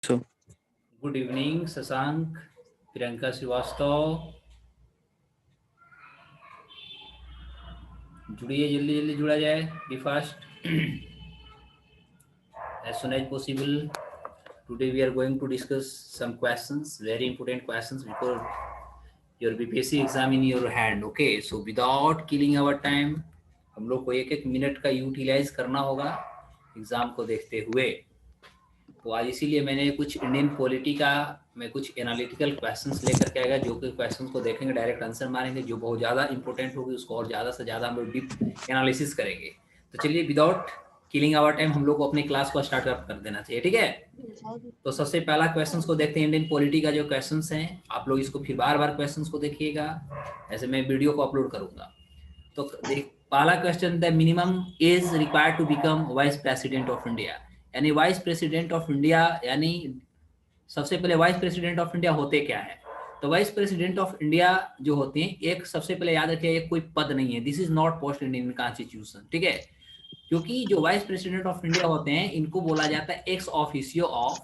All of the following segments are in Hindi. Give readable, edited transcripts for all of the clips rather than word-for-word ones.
So, good evening Shashank, Priyanka Srivastava, जुड़िए, जल्दी जल्दी जुड़ा जाए, be fast as soon as possible. Today we are going to discuss some questions, very important questions because your BPSC exam in your hand. Okay, so without killing our time, हम लोग को एक एक मिनट का यूटिलाइज करना होगा एग्जाम को देखते हुए। तो आज इसीलिए मैंने कुछ इंडियन पॉलिटी का मैं कुछ एनालिटिकल क्वेश्चंस लेकर के आएगा, जो कि क्वेश्चंस को देखेंगे, डायरेक्ट आंसर मारेंगे, जो बहुत ज़्यादा इंपॉर्टेंट होगी उसको और ज़्यादा से ज़्यादा हम लोग डीप एनालिसिस करेंगे। तो चलिए विदाउट किलिंग आवर टाइम हम लोग को अपनी क्लास को स्टार्ट कर देना चाहिए, ठीक है। तो सबसे पहला क्वेश्चंस को देखते हैं, इंडियन पॉलिटी का जो क्वेश्चंस हैं, आप लोग इसको फिर बार बार क्वेश्चंस को देखिएगा, ऐसे मैं वीडियो को अपलोड करूंगा। तो देख, पहला question, the minimum age required to become vice president of India. यानी वाइस प्रेसिडेंट ऑफ इंडिया, यानी सबसे पहले वाइस प्रेसिडेंट ऑफ इंडिया होते क्या है। तो वाइस प्रेसिडेंट ऑफ इंडिया जो होते हैं, एक सबसे पहले याद रखिए, एक कोई पद नहीं है, this is not post in Indian constitution, ठीक है। क्योंकि जो वाइस प्रेसिडेंट ऑफ इंडिया होते हैं, इनको बोला जाता है ex officio of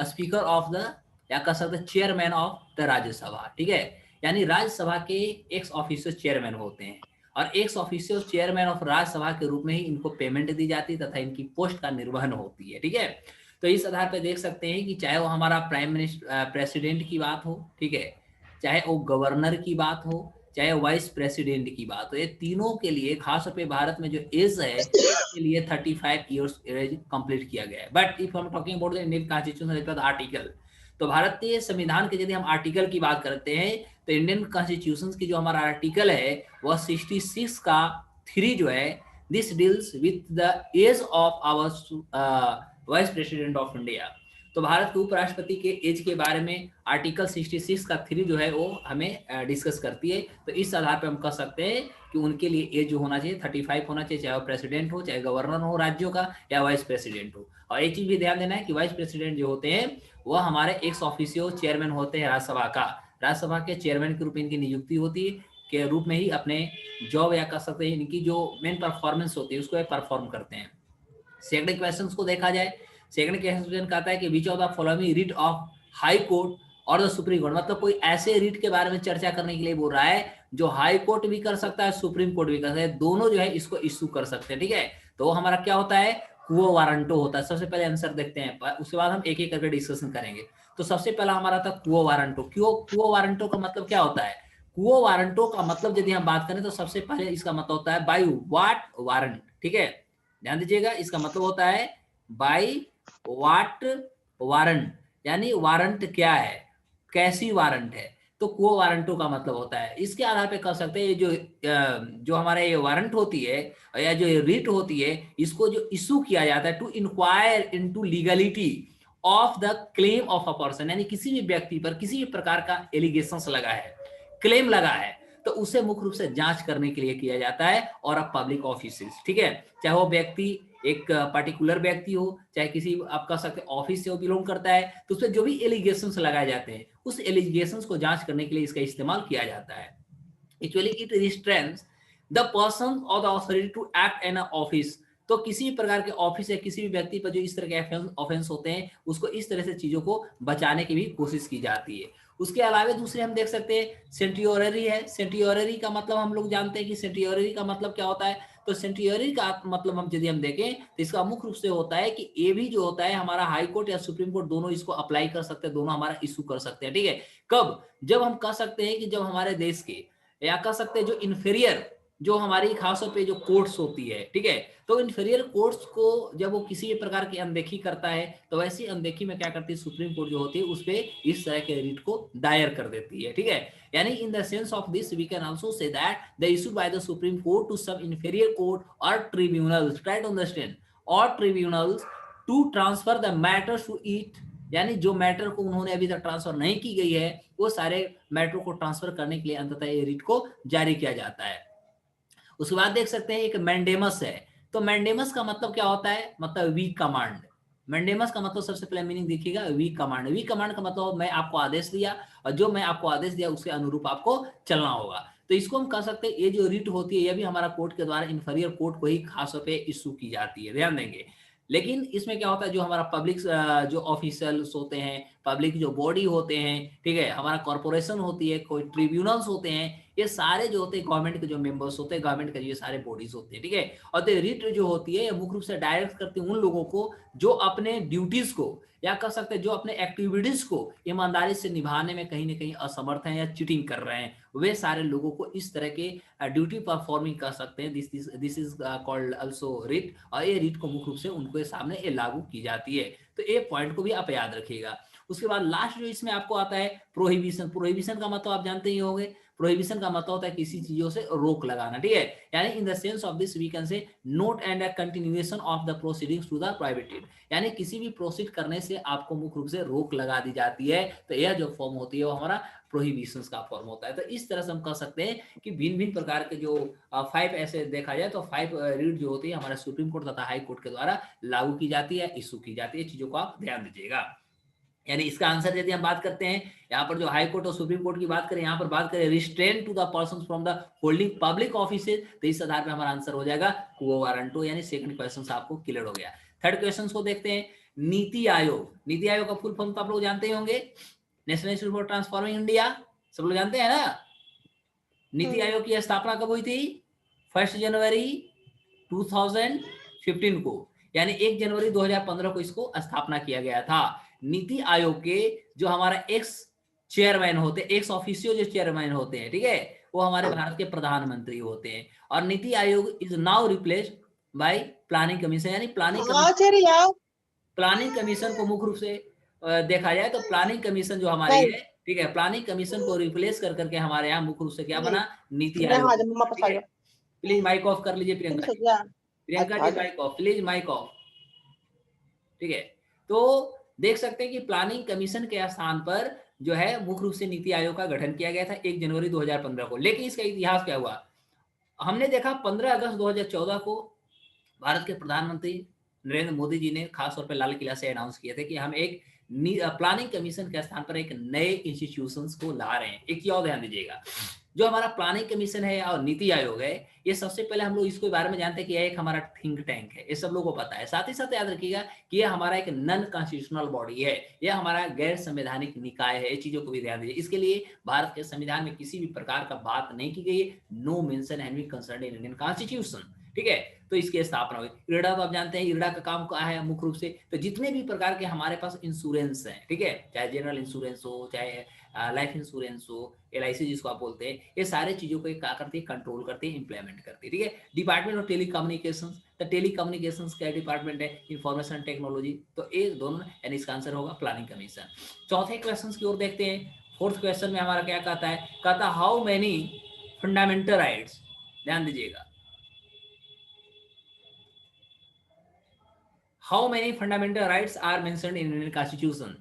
speaker of the, या कह सकते हैं चेयरमैन ऑफ द राज्यसभा, ठीक है। यानी राज्यसभा के एक्स ऑफिसियो चेयरमैन होते हैं, और ex officio chairman of Rajya Sabha के रूप में ही इनको पेमेंट दी जाती है तथा इनकी पोस्ट का निर्वहन होती है, ठीक है। तो इस आधार पर देख सकते हैं कि चाहे वो हमारा प्राइम मिनिस्टर प्रेसिडेंट की बात हो, ठीक है, चाहे वो गवर्नर की बात हो, चाहे वाइस प्रेसिडेंट की बात हो, ये तीनों के लिए खास तौर पे भारत में जो एज है के लिए 35 ईयर्स एज कंप्लीट किया गया है। बट इफ हम talking about the Indian constitution article, तो भारतीय संविधान के यदि हम आर्टिकल की बात करते हैं, तो इंडियन कॉन्स्टिट्यूशन की जो हमारा आर्टिकल है वह 66 का 3 जो है, this deals with the age of our vice president of India. तो भारत के उपराष्ट्रपति के एज के बारे में आर्टिकल 66 का 3 जो है वो हमें डिस्कस करती है। तो इस आधार पर हम कह सकते हैं कि उनके लिए एज जो होना चाहिए 35 होना चाहिए, चाहे वो प्रेसिडेंट हो, चाहे गवर्नर हो राज्यों का, या वाइस प्रेसिडेंट हो। और एक चीज भी ध्यान देना है कि वाइस प्रेसिडेंट जो होते हैं वह हमारे एक्स ऑफिसियो चेयरमैन होते हैं राज्यसभा का। राज्यसभा के चेयरमैन के रूप में इनकी नियुक्ति होती है, के रूप में ही अपने जॉब, या कह सकते हैं इनकी जो मेन परफॉर्मेंस होती है उसको परफॉर्म करते हैं। सेकंड क्वेश्चन को देखा जाए, सेकंड क्वेश्चन कहता है कि विच of the following writ of high court और द सुप्रीम कोर्ट, मतलब कोई ऐसे रिट के बारे में चर्चा करने के लिए बोल रहा है जो हाई कोर्ट भी कर सकता है, सुप्रीम कोर्ट भी कर सकता है, दोनों जो है इसको इश्यू कर सकते हैं, ठीक है। तो हमारा क्या होता है, क्वो वारंटो होता है। सबसे पहले आंसर देखते हैं, उसके बाद हम एक एक करके डिस्कशन करेंगे। तो सबसे पहला हमारा था क्वो वारंटो। क्यों क्वो वारंटो का मतलब क्या होता है? क्वो वारंटो का मतलब यदि हम बात करें तो सबसे पहले इसका मतलब होता है बाय व्हाट वारंट, ठीक है। ध्यान दीजिएगा, इसका मतलब होता है बाय व्हाट वारंट, यानी वारंट क्या है, कैसी वारंट है। तो को वारंटो का मतलब होता है, इसके आधार पे कह सकते हैं ये जो हमारे ये वारंट होती है या जो रिट होती है, इसको जो इशू किया जाता है to inquire into legality of the claim of a person, यानी किसी भी व्यक्ति पर किसी भी प्रकार का एलिगेशन लगा है, क्लेम लगा है, तो उसे मुख्य रूप से जांच करने के लिए किया जाता है। और अब पब्लिक ऑफिस, ठीक है, चाहे वो व्यक्ति एक पर्टिकुलर व्यक्ति हो, चाहे किसी आप कह सकते ऑफिस से वो बिलोंग करता है, तो उसमें जो भी एलिगेशंस लगाए जाते हैं उस एलिगेशंस को जांच करने के लिए इसका इस्तेमाल किया जाता है। Actually it restrains the person और the authority to act in office. तो किसी भी प्रकार के ऑफिस या किसी भी व्यक्ति पर जो इस तरह के ऑफेंस होते हैं उसको इस तरह से चीजों को बचाने की भी कोशिश की जाती है। उसके अलावा दूसरे हम देख सकते हैं सेंटियोररी है। सेंटियोररी का मतलब हम लोग जानते हैं कि सेंटियोररी का मतलब क्या होता है। तो सेंटियोररी का मतलब हम यदि हम देखें तो इसका मुख्य रूप से होता है कि ये भी जो होता है हमारा हाई कोर्ट या सुप्रीम कोर्ट दोनों इसको अप्लाई कर सकते हैं, दोनों हमारा इशू कर सकते हैं, ठीक है। कब? जब हम कह सकते हैं कि जब हमारे देश के, या कह सकते हैं जो इन्फीरियर, जो हमारी खासतौर पे जो कोर्ट्स होती है, ठीक है, तो इन्फीरियर कोर्ट्स को जब वो किसी भी प्रकार की अनदेखी करता है तो वैसी अनदेखी में क्या करती है सुप्रीम कोर्ट जो होती है उस पर इस तरह के रिट को दायर कर देती है, ठीक है। यानी in the sense of this we can also say that the issued by the Supreme Court to some inferior court और ट्रिब्यूनल्स, ट्राई टू अंडरस्टैंड, और tribunals to transfer the matters to it, यानी जो मैटर को उन्होंने अभी तक ट्रांसफर नहीं की गई है वो सारे मैटर को ट्रांसफर करने के लिए अंततः ये रिट को जारी किया जाता है। उसके बाद देख सकते हैं एक मैंडेमस है। तो मैंडेमस का मतलब क्या होता है? मतलब वीक कमांड। मैंडेमस का मतलब सबसे पहले मीनिंग देखिएगा, वीक कमांड। वीक कमांड का मतलब मैं आपको आदेश दिया और जो मैं आपको आदेश दिया उसके अनुरूप आपको चलना होगा। तो इसको हम कह सकते हैं ये जो रिट होती है ये भी हमारा कोर्ट के द्वारा इन्फीरियर कोर्ट को ही खास तौर पे इशू की जाती है, ध्यान देंगे। लेकिन इसमें क्या होता है, जो हमारा पब्लिक जो ऑफिशियल्स होते हैं, पब्लिक जो बॉडी होते हैं, ठीक है, हमारा कॉर्पोरेशन होती है, कोई ट्रिब्यूनल्स होते हैं, ये सारे जो होते हैं गवर्नमेंट के जो मेंबर्स होते हैं, गवर्नमेंट के ये सारे बॉडीज होते हैं, ठीक है। और तो रिट जो होती है मुख्य रूप से डायरेक्ट करती है उन लोगों को जो अपने ड्यूटीज को या कह सकते हैं जो अपने एक्टिविटीज को ईमानदारी से निभाने में कहीं ना कहीं असमर्थ हैं या चीटिंग कर रहे हैं, वे सारे लोगों को इस तरह के ड्यूटी परफॉर्मिंग कर सकते हैं। This is called also writ, और ये रिट को मुख्य रूप से उनके सामने ये लागू की जाती है। तो ये पॉइंट को भी आप याद रखिएगा। उसके बाद लास्ट जो इसमें आपको आता है प्रोहिबिशन। प्रोहिबिशन का मतलब आप जानते ही होंगे, प्रोहिबिशन का मतलब होता है किसी चीजों से रोक लगाना, ठीक है। यानी in the sense of this we can say note and a continuation of the proceedings to the prohibited, यानी किसी भी प्रोसीड करने से आपको मुख्य रूप से रोक लगा दी जाती है। तो यह जो फॉर्म होती है वो हमारा प्रोहिबिशंस का फॉर्म होता है। तो इस तरह से हम कह सकते हैं कि भिन्न भिन्न प्रकार के जो 5 ऐसे देखा जाए तो 5 रीड जो होती है हमारे सुप्रीम कोर्ट तथा हाई कोर्ट के द्वारा लागू की जाती है, इशू की जाती है। चीजों को आप ध्यान दीजिएगा। यानी इसका आंसर यदि हम बात करते हैं, यहाँ पर जो हाई कोर्ट और सुप्रीम कोर्ट की बात करें, यहाँ पर बात करें restrain to the person from the holding public offices, तो इस आधार पर हमारा आंसर हो जाएगा क्वो वारंटो, यानी सेकंड क्वेश्चन आपको क्लियर हो गया। थर्ड क्वेश्चन को देखते हैं, नीति आयोग। नीति आयोग का फुल फॉर्म तो आप लोग जानते ही होंगे, national institute for transforming India, सब लोग जानते हैं ना। नीति आयोग की स्थापना कब हुई थी? 1 जनवरी 2015 को, यानी 1 जनवरी 2015 को इसको स्थापना किया गया था। नीति आयोग के जो हमारा एक्स चेयरमैन होते हैं, एक्स ऑफिसियो जो चेयरमैन होते हैं, ठीक है, वो हमारे भारत के प्रधानमंत्री होते हैं। और NITI Aayog is now replaced by planning commission, यानी प्लानिंग कमीशन को मुख्य रूप से देखा जाए तो प्लानिंग कमीशन जो हमारी है, ठीक है, प्लानिंग कमीशन को रिप्लेस कर करके हमारे यहाँ मुख्य रूप से क्या बना? NITI Aayog. Please mic off कर लीजिए Priyanka ji, Priyanka ji mic off, please mic off, ठीक है। तो देख सकते हैं कि प्लानिंग कमीशन के स्थान पर जो है मुख्य रूप से नीति आयोग का गठन किया गया था 1 जनवरी 2015 को। लेकिन इसका इतिहास क्या हुआ, हमने देखा 15 अगस्त 2014 को भारत के प्रधानमंत्री नरेंद्र मोदी जी ने खास तौर पर लाल किला से अनाउंस किए थे कि हम एक प्लानिंग कमीशन के स्थान पर एक नए इंस्टीट्यूशंस को ला रहे हैं। एक चीज और ध्यान दीजिएगा, जो हमारा प्लानिंग कमीशन है और नीति आयोग है, ये सबसे पहले हम लोग इसके बारे में जानते हैं कि यह एक हमारा थिंक टैंक है, ये सब लोगों को पता है। साथ ही साथ याद रखिएगा कि यह हमारा एक नॉन कॉन्स्टिट्यूशनल बॉडी है, यह हमारा गैर संवैधानिक निकाय है। ये चीजों को भी ध्यान दीजिए। इसके लिए भारत के संविधान में किसी भी प्रकार का बात नहीं की गई है, no mention any concern in Indian constitution, ठीक है। तो इसकी स्थापना हुई। इरडा तो आप जानते हैं, इरडा का काम क्या है मुख्य रूप से, तो जितने भी प्रकार के हमारे पास इंश्योरेंस हैं, ठीक है, चाहे जनरल इंश्योरेंस हो, चाहे लाइफ इंश्योरेंस हो, LIC जिसको आप बोलते हैं, ये सारे चीजों को क्या करती है? कंट्रोल करती है, इंप्लीमेंट करती है, ठीक है। डिपार्टमेंट ऑफ टेलीकम्युनिकेशंस, तो टेलीकम्युनिकेशंस क्या डिपार्टमेंट है? Information technology. तो ये दोनों, यानी इसका आंसर होगा प्लानिंग कमीशन। चौथे क्वेश्चन की ओर देखते हैं। फोर्थ क्वेश्चन में हमारा क्या कहता है? कहता हाउ मेनी फंडामेंटल राइट्स, ध्यान दीजिएगा, how many fundamental rights are mentioned in Indian constitution.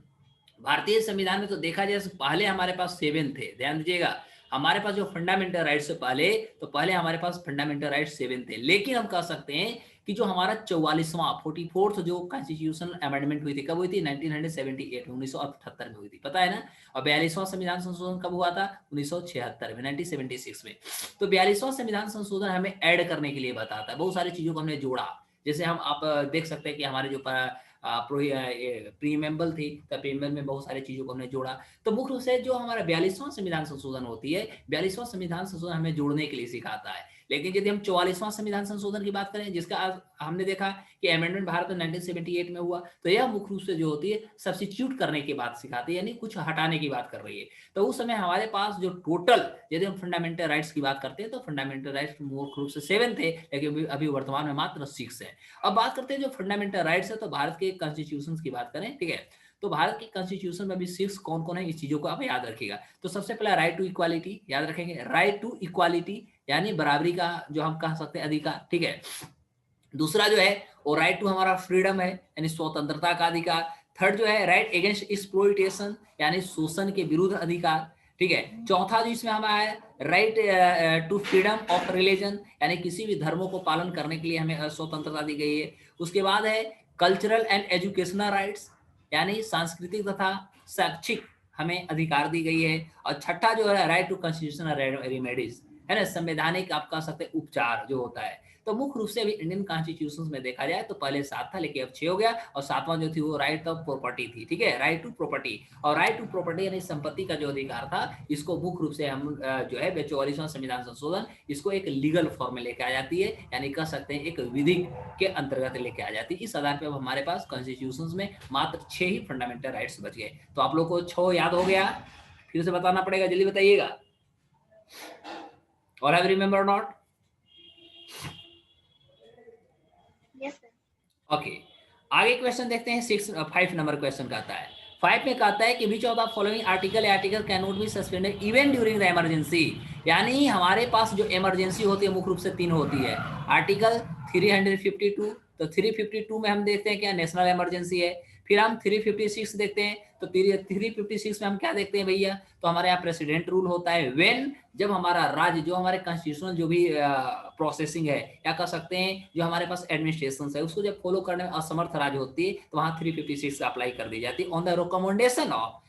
भारतीय संविधान में तो देखा जाए पहले हमारे पास 7 थे, ध्यान दीजिएगा, हमारे पास जो फंडामेंटल राइट्स से पहले हमारे पास फंडामेंटल राइट्स 7 थे। लेकिन हम कह सकते हैं कि जो हमारा 44वां 44th जो कॉन्स्टिट्यूशनल अमेंडमेंट हुई थी, कब हुई थी? 1978 में, 1978 में हुई थी, पता है ना। और 42वां संविधान संशोधन कब हुआ था? 1976 में, 1976 में। तो 42वां संविधान संशोधन हमें ऐड करने के लिए बताता है, बहुत सारी चीजों को हमने जोड़ा। जैसे हम आप देख सकते हैं कि हमारे जो प्रीमेम्बल थी, तो प्रीमेम्बल में बहुत सारी चीजों को हमने जोड़ा। तो मुख्य रूप से जो हमारा 42वां संविधान संशोधन होती है, 42वां संविधान संशोधन हमें जोड़ने के लिए सिखाता है। लेकिन यदि हम 44वां संविधान संशोधन की बात करें, जिसका आज हमने देखा कि अमेंडमेंट भारत में 1978 में हुआ, तो यह मुख्य रूप से जो होती है सब्स्टिट्यूट करने की बात सिखाती है, यानी कुछ हटाने की बात कर रही है। तो उस समय हमारे पास जो टोटल, यदि हम फंडामेंटल राइट्स की बात करते हैं, तो फंडामेंटल राइट्स मुख्य रूप से 7 थे, लेकिन अभी वर्तमान में मात्र 6 है। अब बात करते हैं जो फंडामेंटल राइट्स है, तो भारत के कॉन्स्टिट्यूशन की बात करें, ठीक है, तो भारत की कॉन्स्टिट्यूशन में भी 6 कौन कौन है, इस चीजों को आप याद रखिएगा। तो सबसे पहला राइट टू इक्वालिटी, याद रखेंगे, राइट टू इक्वालिटी यानी बराबरी का जो हम कह सकते हैं अधिकार, ठीक है। दूसरा जो है वो राइट टू हमारा फ्रीडम है, यानी स्वतंत्रता का अधिकार। थर्ड जो है राइट अगेंस्ट एक्सप्लॉइटेशन, यानी शोषण के विरुद्ध अधिकार, ठीक है। चौथा जो इसमें हमारा है right to freedom of religion, यानी किसी भी धर्मों को पालन करने के लिए हमें स्वतंत्रता दी गई है। उसके बाद है कल्चरल एंड एजुकेशनल राइट्स, यानी सांस्कृतिक तथा शैक्षिक हमें अधिकार दी गई है। और छठा जो है राइट टू कॉन्स्टिट्यूशनल रेमेडीज, है ना, संवैधानिक आप कह सकते हैं उपचार जो होता है। तो मुख्य रूप से अभी इंडियन कॉन्स्टिट्यूशन में देखा जाए तो पहले 7 था, लेकिन अब 6 हो गया, और 7वां जो थी वो राइट ऑफ प्रॉपर्टी थी, ठीक है, राइट टू प्रॉपर्टी। और राइट टू प्रॉपर्टी यानी संपत्ति का जो अधिकार था, इसको मुख्य रूप से हम जो है 44वां संविधान संशोधन इसको एक लीगल फॉर्म में लेके आ जाती है, यानी कह सकते हैं एक विधि के अंतर्गत लेके आ जाती है। इस आधार पर अब हमारे पास कॉन्स्टिट्यूशन में मात्र 6 ही फंडामेंटल राइट्स बच गए। तो आप लोग को 6 याद हो गया, फिर से बताना पड़ेगा, जल्दी बताइएगा। और have remember not? Yes sir. Okay, आगे क्वेश्चन देखते हैं। 5 नंबर क्वेश्चन कहता है, 5 में कहता है कि विच of the following article can not be suspended even during the emergency. यानी हमारे पास जो इमरजेंसी होती है मुख्य रूप से 3 होती है। आर्टिकल 352, तो 352 में हम देखते हैं क्या नेशनल इमरजेंसी है। फिर हम 356 देखते हैं, तो 356 में हम क्या देखते हैं भैया, तो हमारे यहाँ प्रेसिडेंट रूल होता है व्हेन, जब हमारा राज्य जो हमारे कॉन्स्टिट्यूशनल जो भी प्रोसेसिंग है या कह सकते हैं जो हमारे पास एडमिनिस्ट्रेशन है उसको जब फॉलो करने में असमर्थ राज्य होती है तो वहाँ 356 अप्लाई कर दी जाती है ऑन द रिकमेंडेशन ऑफ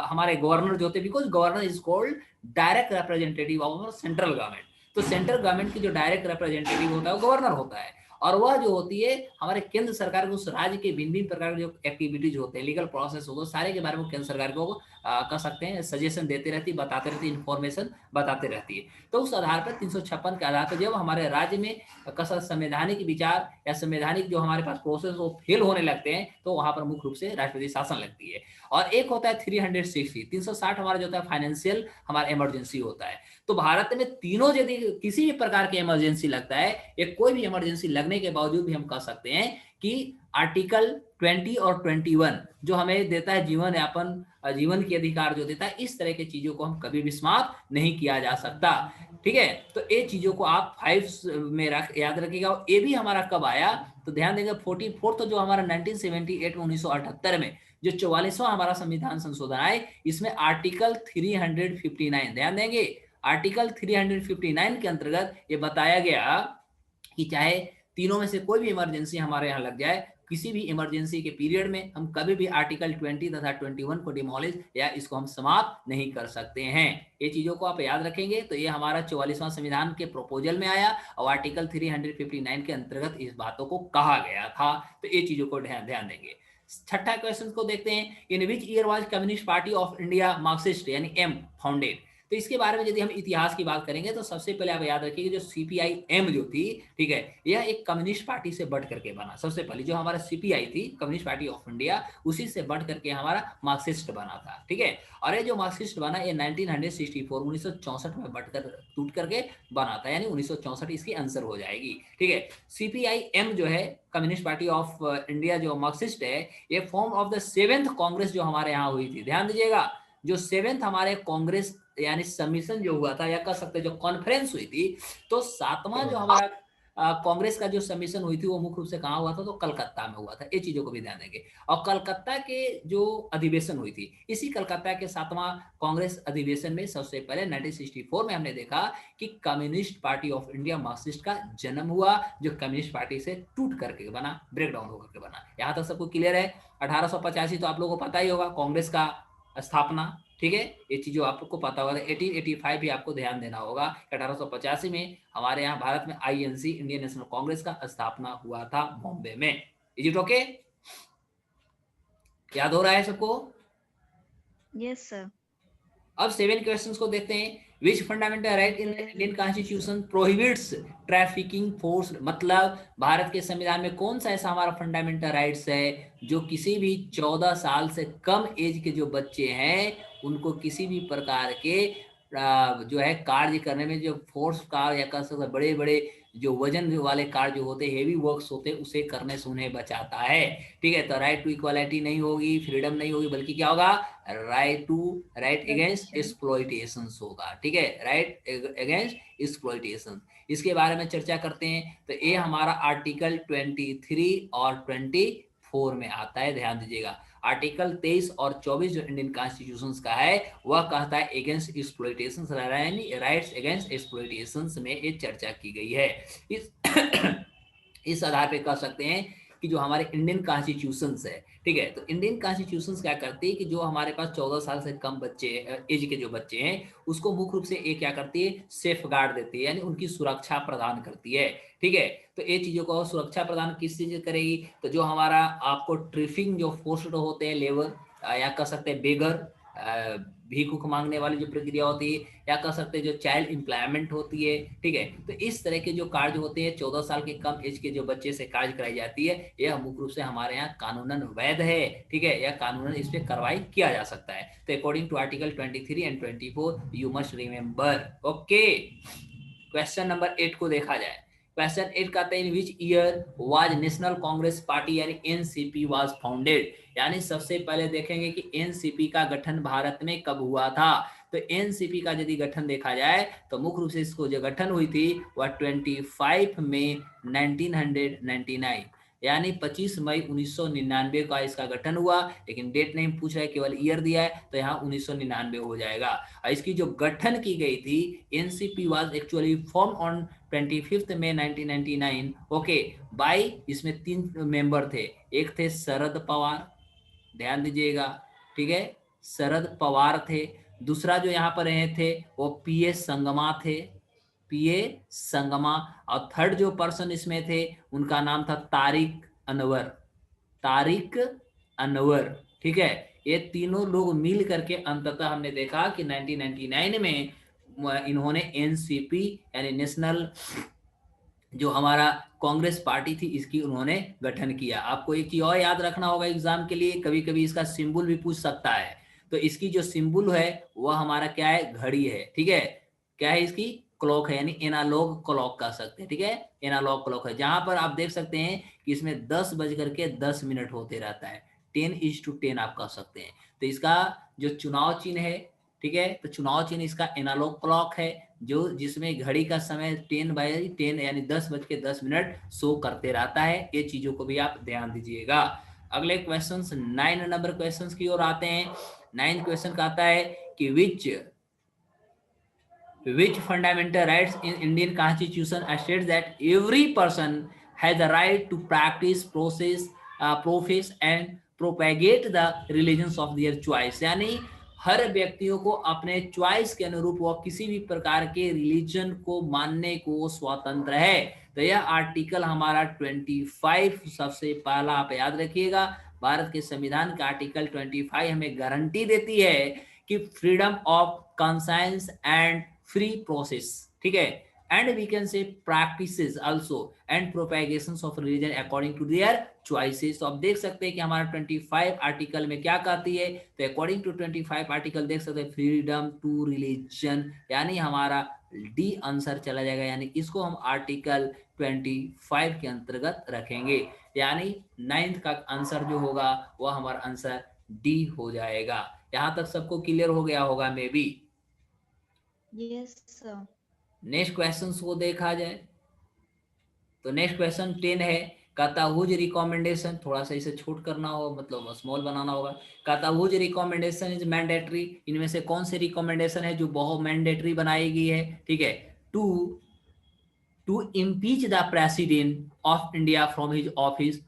हमारे गवर्नर जो होते हैं, because governor is called direct representative of central government. तो सेंट्रल गवर्नमेंट की जो डायरेक्ट रिप्रेजेंटेटिव होता है वो गवर्नर होता है, और वह जो होती है हमारे केंद्र सरकार को उस राज्य के भिन्न भिन्न प्रकार के जो एक्टिविटीज होते हैं, लीगल प्रोसेस होते हैं, सारे के बारे में केंद्र सरकार को कह सकते हैं सजेशन देती रहती, बताते रहती, इन्फॉर्मेशन बताते रहती है। तो उस आधार पर 356 के आधार पर जब हमारे राज्य में संवैधानिक विचार या संवैधानिक जो हमारे पास प्रोसेस वो फेल होने लगते हैं तो वहां पर मुख्य रूप से राष्ट्रपति शासन लगती है। और एक होता है 360 हमारा जो होता है फाइनेंशियल हमारा इमरजेंसी होता है। तो भारत में तीनों यदि किसी भी प्रकार की इमरजेंसी लगता है, एक कोई भी इमरजेंसी लगने के बावजूद भी हम कह सकते हैं कि आर्टिकल 20 और 21 जो हमें देता है जीवन यापन, जीवन के अधिकार जो देता है, इस तरह की चीजों को हम कभी भी समाप्त नहीं किया जा सकता। ठीक है, तो ये चीजों को आप 5 में याद रखिएगा। और ये भी हमारा कब आया तो ध्यान देंगे 44 तो जो हमारा 1978 में 1978 में जो 44वां हमारा संविधान संशोधन आए, इसमें आर्टिकल 359 ध्यान देंगे, आर्टिकल 359 के अंतर्गत ये बताया गया कि चाहे तीनों में से कोई भी इमरजेंसी हमारे यहाँ लग जाए, किसी भी इमरजेंसी के पीरियड में हम कभी भी आर्टिकल 20 तथा 21 को डिमोलिश या इसको हम समाप्त नहीं कर सकते हैं। ये चीजों को आप याद रखेंगे। तो ये हमारा 44वां संविधान के प्रोपोजल में आया और आर्टिकल 359 के अंतर्गत इस बातों को कहा गया था। तो ये चीजों को ध्यान देंगे। छठा क्वेश्चन को देखते हैं, in which year was Communist Party of India Marxist यानी एम फाउंडेड। तो इसके बारे में यदि हम इतिहास की बात करेंगे तो सबसे पहले आप याद रखिए जो सीपीआई-एम जो थी, ठीक है, यह एक कम्युनिस्ट पार्टी से बढ़ करके बना। सबसे पहले जो हमारा सीपीआई थी, कम्युनिस्ट पार्टी ऑफ इंडिया, उसी से बढ़ करके हमारा मार्क्सिस्ट बना था। ठीक है, और ये जो मार्क्सिस्ट बना ये 1964 में बढ़कर टूट करके बना था, यानी 1964 इसकी आंसर हो जाएगी। ठीक है, सीपीआई-एम जो है कम्युनिस्ट पार्टी ऑफ इंडिया जो मार्क्सिस्ट है, ये form of the 7th Congress जो हमारे यहाँ हुई थी। ध्यान दीजिएगा, जो 7th हमारे कांग्रेस यानी समिशन जो हुआ था या कह सकते जो कॉन्फ्रेंस हुई थी, तो 7वां जो हमारा कांग्रेस का जो समिशन हुई थी वो मुख्य रूप से कहाँ हुआ था, तो कलकत्ता में हुआ था। ये चीजों को भी ध्यान देंगे। और कलकत्ता के जो अधिवेशन हुई थी, इसी कलकत्ता के 7वां कांग्रेस अधिवेशन में सबसे पहले 1964 में हमने देखा कि communist Party of India Marxist का जन्म हुआ, जो कम्युनिस्ट पार्टी से टूट करके बना, ब्रेक डाउन होकर के बना। यहाँ तक सबको क्लियर है। 1885 तो आप लोगों को पता ही होगा कांग्रेस का स्थापना। ठीक है, ये चीजों आपको पता होगा। 1885 भी आपको ध्यान देना होगा। 1885 में हमारे यहाँ भारत में आईएनसी इंडियन नेशनल कांग्रेस का स्थापना हुआ था बॉम्बे में। Is it okay? याद हो रहा है सबको? Yes sir. अब 7 क्वेश्चंस को देखते हैं। Which fundamental right in Indian constitution prohibits trafficking force. मतलब भारत के संविधान में कौन सा ऐसा हमारा फंडामेंटल राइट्स है जो किसी भी 14 साल से कम एज के जो बच्चे हैं उनको किसी भी प्रकार के जो है कार्य करने में, जो फोर्स कार्य या कर सकते बड़े बड़े जो वजन वाले कार्य जो होते हैं, हेवी वर्क्स होते हैं, उसे करने से उन्हें बचाता है। ठीक है, तो राइट टू इक्वालिटी नहीं होगी, फ्रीडम नहीं होगी, बल्कि क्या होगा, राइट अगेंस्ट एक्सप्लॉइटेशन होगा। ठीक है, राइट अगेंस्ट एक्सप्लॉइटेशन। इसके बारे में चर्चा करते हैं। तो ये हमारा आर्टिकल 23 और 24 में आता है। ध्यान दीजिएगा, आर्टिकल 23 और 24 जो इंडियन कॉन्स्टिट्यूशन का है वह कहता है against exploitation, rights against exploitation में ये चर्चा की गई है। इस आधार पे कह सकते हैं कि जो हमारे इंडियन कॉन्स्टिट्यूशन है, ठीक है, तो इंडियन कॉन्स्टिट्यूशन क्या करती है कि जो हमारे पास 14 साल से कम बच्चे एज के जो बच्चे हैं उसको मुख्य रूप से ये क्या करती है, सेफ गार्ड देती है, यानी उनकी सुरक्षा प्रदान करती है। ठीक है, तो ये चीजों को सुरक्षा प्रदान किस चीज से करेगी, तो जो हमारा आपको ट्रिफिंग जो फोर्स्ड होते हैं लेबर, या कह सकते हैं बेगर, भीख उख मांगने वाली जो प्रक्रिया होती है, या कह सकते हैं जो चाइल्ड एम्प्लॉयमेंट होती है। ठीक है, तो इस तरह के जो कार्य होते हैं 14 साल के कम एज के जो बच्चे से कार्य कराई जाती है, यह मुख्य रूप से हमारे यहाँ कानूनन वैध है। ठीक है, या कानूनन इस पे कार्रवाई किया जा सकता है। तो according to article 23 and 24 you must remember. Okay, question number 8 को देखा जाए। क्वेश्चन 8 कहते हैं in which year was National Congress Party यानी एनसीपी वाज फाउंडेड, यानी सबसे पहले देखेंगे कि एनसीपी का गठन भारत में कब हुआ था। तो एनसीपी का यदि गठन देखा जाए तो मुख्य रूप से इसको जो गठन हुई थी वह 25 मई 1999 यानी 25 मई 1999 का इसका गठन हुआ, लेकिन डेट नहीं पूछ रहा है, केवल ईयर दिया है, तो यहाँ 1999 हो जाएगा। और इसकी जो गठन की गई थी, NCP was actually form on 25 May 1999। Okay, bye, इसमें 3 मेंबर थे, एक थे शरद पवार, ध्यान दीजिएगा, ठीक है, शरद पवार थे। दूसरा जो यहाँ पर रहे थे वो पीए संगमा थे, पीए संगमा। और थर्ड जो पर्सन इसमें थे उनका नाम था तारिक अनवर, तारिक अनवर। ठीक है, ये तीनों लोग मिल करके अंततः हमने देखा कि 1999 में इन्होंने एनसीपी यानी नेशनल जो हमारा कांग्रेस पार्टी थी इसकी उन्होंने गठन किया। आपको एक चीज और याद रखना होगा एग्जाम के लिए, कभी कभी इसका सिंबल भी पूछ सकता है। तो इसकी जो सिंबल है वह हमारा क्या है, घड़ी है। ठीक है, क्या है इसकी, क्लॉक है, यानी एनालॉग क्लॉक कह सकते हैं। ठीक है, एनालॉग क्लॉक है, जहां पर आप देख सकते हैं कि इसमें 10:10 होते रहता है, 10:10 आप कह सकते हैं। तो इसका जो चुनाव चिन्ह है, ठीक है, तो चुनाव चिन्ह इसका एनालॉग क्लॉक है, जो जिसमें घड़ी का समय 10/10 यानी 10:10 शो करते रहता है। ये चीजों को भी आप ध्यान दीजिएगा। अगले क्वेश्चन 9 नंबर क्वेश्चन की ओर आते हैं। 9 क्वेश्चन का आता है कि which fundamental rights in Indian Constitution states that every person has the right to practice, profess and propagate the religions of their choice, यानी हर व्यक्तियों को अपने चॉइस के अनुरूप वह किसी भी प्रकार के रिलीजन को मानने को स्वतंत्र है। तो यह आर्टिकल हमारा 25 सबसे पहला आप याद रखिएगा, भारत के संविधान का आर्टिकल 25 हमें गारंटी देती है कि freedom of conscience and free process, ठीक है, and we can say practices also and propagations of religion according to their choices. तो आप देख सकते हैं कि हमारा 25 आर्टिकल में क्या कहती है, तो अकॉर्डिंग टू 25 आर्टिकल देख सकते हैं फ्रीडम टू रिलीजन, यानी हमारा डी आंसर चला जाएगा, यानी इसको हम आर्टिकल 25 के अंतर्गत रखेंगे, यानी 9th का आंसर जो होगा वह हमारा आंसर डी हो जाएगा। यहां तक सबको क्लियर हो गया होगा may be. Yes sir. Next question को देखा जाए तो नेक्स्ट क्वेश्चन 10 है, कहता हुज रिकमेंडेशन, थोड़ा सा इसे छोट करना हो, मतलब स्मॉल बनाना होगा। कहता हुज रिकमेंडेशन इज मैंडेटरी, इनमें से कौन से रिकमेंडेशन है जो बहुत मैंडेटरी बनाई गई है। ठीक है, to impeach the president of India from his office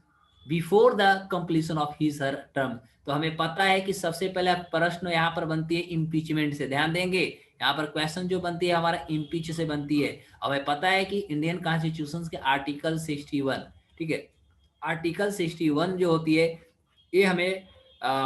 before the completion of his term. तो हमें पता है कि सबसे पहले प्रश्न यहाँ पर बनती है इम्पीचमेंट से, ध्यान देंगे यहाँ पर क्वेश्चन जो बनती है हमारा इम्पीच से बनती है। हमें पता है कि इंडियन कॉन्स्टिट्यूशन के आर्टिकल 61, ठीक है, आर्टिकल 61 जो होती है ये हमें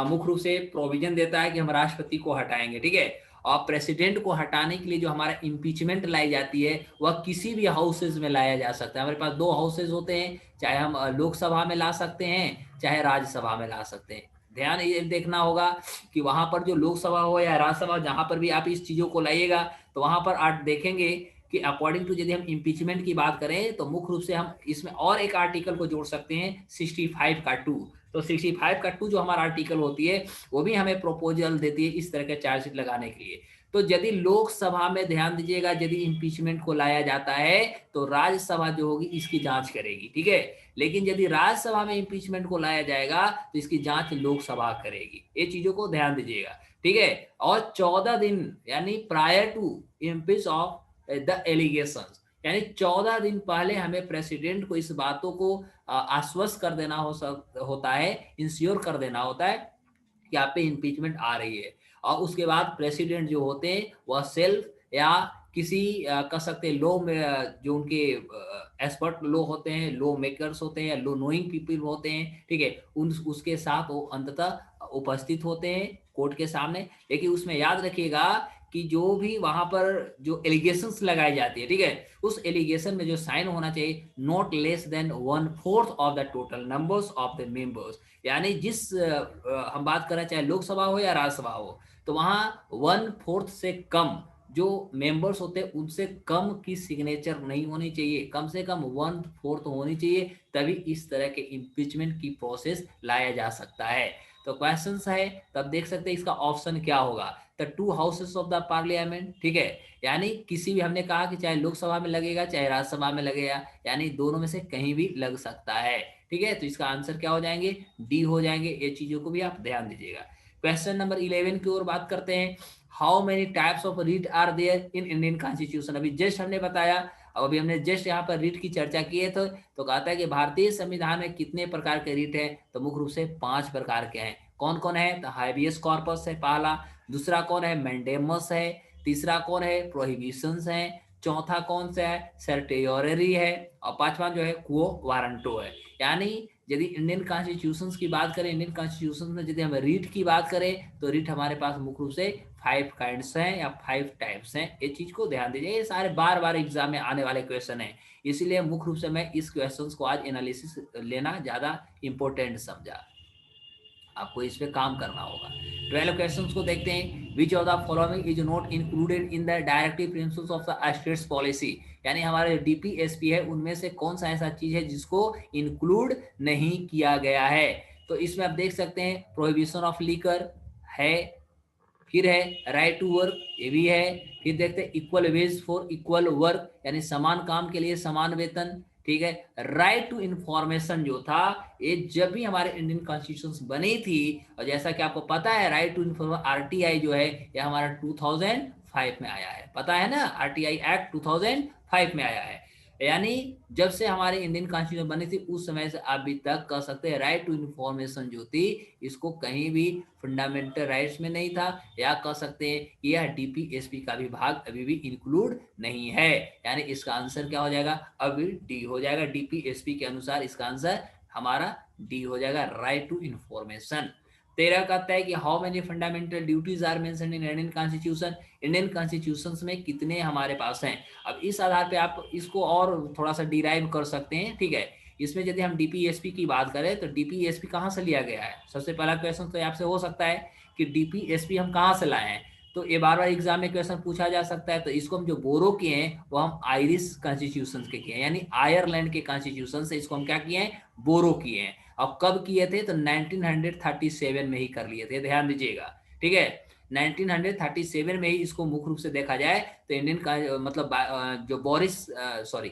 मुख्य रूप से प्रोविजन देता है कि हम राष्ट्रपति को हटाएंगे। ठीक है, और प्रेसिडेंट को हटाने के लिए जो हमारा इम्पीचमेंट लाई जाती है वह किसी भी हाउसेज में लाया जा सकता है। हमारे पास 2 हाउसेज होते हैं, चाहे हम लोकसभा में ला सकते हैं चाहे राज्यसभा में ला सकते हैं। ध्यान ये देखना होगा कि वहां पर जो लोकसभा हो या राज्यसभा, जहां पर भी आप इस चीजों को लाइएगा तो वहां पर आप देखेंगे कि अकॉर्डिंग टू यदि हम इम्पीचमेंट की बात करें तो मुख्य रूप से हम इसमें और एक आर्टिकल को जोड़ सकते हैं 65 का 2। तो 65 का 2 जो हमारा आर्टिकल होती है वो भी हमें प्रोपोजल देती है इस तरह के चार्जशीट लगाने के लिए। तो यदि लोकसभा में, ध्यान दीजिएगा, यदि इम्पीचमेंट को लाया जाता है तो राज्यसभा जो होगी इसकी जांच करेगी। ठीक है, लेकिन यदि राज्यसभा में इम्पीचमेंट को लाया जाएगा तो इसकी जांच लोकसभा करेगी। ये चीजों को ध्यान दीजिएगा। ठीक है, और 14 दिन यानी prior to impeach of the allegations, यानी 14 दिन पहले हमें प्रेसिडेंट को इस बातों को आश्वस्त कर देना होता है, इंश्योर कर देना होता है कि आप पे इम्पीचमेंट आ रही है। और उसके बाद प्रेसिडेंट जो होते हैं वह सेल्फ या किसी कह सकते हैं लो में जो उनके एक्सपर्ट लोग होते हैं, लो मेकर्स होते हैं या लो नोइंग पीपल होते हैं, ठीक है, उसके साथ वो अंततः उपस्थित होते हैं कोर्ट के सामने। लेकिन उसमें याद रखिएगा कि जो भी वहां पर जो एलिगेशंस लगाई जाती है, ठीक है, उस एलिगेशन में जो साइन होना चाहिए not less than 1/4 of the total numbers of the members. यानी जिस हम बात करें चाहे लोकसभा हो या राज्यसभा हो, तो वहां 1/4 से कम जो मेंबर्स होते हैं उनसे कम की सिग्नेचर नहीं होनी चाहिए, कम से कम 1/4 होनी चाहिए, तभी इस तरह के इम्पीचमेंट की प्रोसेस लाया जा सकता है। तो क्वेश्चन है, तब देख सकते हैं इसका ऑप्शन क्या होगा, the 2 houses of the parliament, ठीक है, यानी किसी भी, हमने कहा कि चाहे लोकसभा में लगेगा चाहे राज्यसभा में लगेगा, यानी दोनों में से कहीं भी लग सकता है, ठीक है। तो इसका आंसर क्या हो जाएंगे, डी हो जाएंगे। ये चीजों को भी आप ध्यान दीजिएगा। क्वेश्चन नंबर 11 की ओर बात करते हैं। How many types of writ are there in Indian constitution. अभी जस्ट हमने बताया, अभी हमने जस्ट यहाँ पर रीट की चर्चा की है, तो कहता है कि भारतीय संविधान में कितने प्रकार के रीट है, तो मुख्य रूप से 5 प्रकार के हैं। कौन कौन है, तो हाइबियस कॉर्पस है पहला, दूसरा कौन है, मैंडेमस है, तीसरा कौन है, प्रोहिबिशंस है, चौथा कौन सा है, सर्टेयोररी है, और पांचवा जो है क्वो वारंटो है। यानी यदि इंडियन कॉन्स्टिट्यूशन की बात करें, इंडियन कॉन्स्टिट्यूशन में यदि हम रीट की बात करें, तो रीट हमारे पास मुख्य रूप से 5 काइंड्स हैं या 5 टाइप्स हैं। ये चीज को ध्यान दीजिए, ये सारे बार बार एग्जाम में आने वाले क्वेश्चन हैं, इसीलिए मुख्य रूप से मैं इस क्वेश्चन को आज एनालिसिस लेना ज्यादा इंपॉर्टेंट समझा। आपको इस पे काम करना होगा। 12 क्वेश्चंस को देखते हैं। विच of the following is not included in the directive principles of the states policy. यानी हमारे डीपीएसपी है उनमें से कौन सा ऐसा चीज है जिसको इंक्लूड नहीं किया गया है। तो इसमें आप देख सकते हैं प्रोहिबिशन ऑफ लीकर है, फिर है राइट टू वर्क, ये भी है, फिर देखते हैं equal ways for equal work, यानी समान काम के लिए समान वेतन, ठीक है। राइट टू इंफॉर्मेशन जो था, ये जब भी हमारे इंडियन कॉन्स्टिट्यूशन बनी थी, और जैसा कि आपको पता है राइट टू इंफॉर्मेशन आरटीआई जो है ये हमारा 2005 में आया है, पता है ना, आरटीआई एक्ट 2005 में आया है। यानी जब से हमारे इंडियन कॉन्स्टिट्यूशन बनी थी उस समय से अभी तक कह सकते हैं राइट टू इंफॉर्मेशन जो थी इसको कहीं भी फंडामेंटल राइट्स में नहीं था, या कह सकते हैं यह डीपीएसपी का भी भाग अभी भी इंक्लूड नहीं है। यानी इसका आंसर क्या हो जाएगा, अभी डी हो जाएगा। डीपीएसपी के अनुसार इसका आंसर हमारा डी हो जाएगा, राइट टू इंफॉर्मेशन। 13 कहता है कि how many fundamental duties are mentioned in Indian constitution. Indian constitution में कितने हमारे पास हैं। अब इस आधार पे आप इसको और थोड़ा सा डिराइव कर सकते हैं, ठीक है। इसमें यदि हम डीपीएसपी की बात करें तो डीपीएसपी कहाँ से लिया गया है, सबसे पहला क्वेश्चन तो आपसे हो सकता है कि डीपीएसपी हम कहाँ से लाए हैं, तो ये बार बार एग्जाम में क्वेश्चन पूछा जा सकता है। तो इसको हम जो बोरो किए हैं वो हम आयरिश कॉन्स्टिट्यूशन के किए हैं, यानी आयरलैंड के कॉन्स्टिट्यूशन से इसको हम क्या किए हैं, बोरो किए हैं। अब कब किए थे, तो 1937 में ही कर लिए थे, ध्यान दीजिएगा, ठीक है। 1937 में ही इसको मुख्य रूप से देखा जाए तो इंडियन का मतलब जो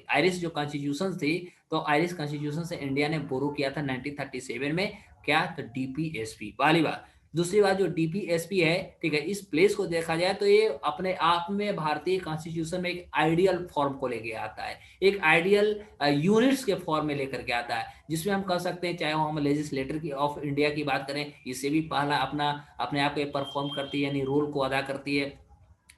आयरिश जो कॉन्स्टिट्यूशन थी, तो आयरिश कॉन्स्टिट्यूशन से इंडिया ने बोरो किया था 1937 में, क्या, तो डीपीएसपी वाली बात। दूसरी बात जो डीपीएसपी है, ठीक है, इस प्लेस को देखा जाए तो ये अपने आप में भारतीय कॉन्स्टिट्यूशन में एक आइडियल फॉर्म को लेके आता है, एक आइडियल यूनिट्स के फॉर्म में लेकर के आता है, जिसमें हम कह सकते हैं चाहे हम लेजिस्लेटर की ऑफ इंडिया की बात करें, इससे भी पहला अपने आप को परफॉर्म करती है, यानी रोल को अदा करती है।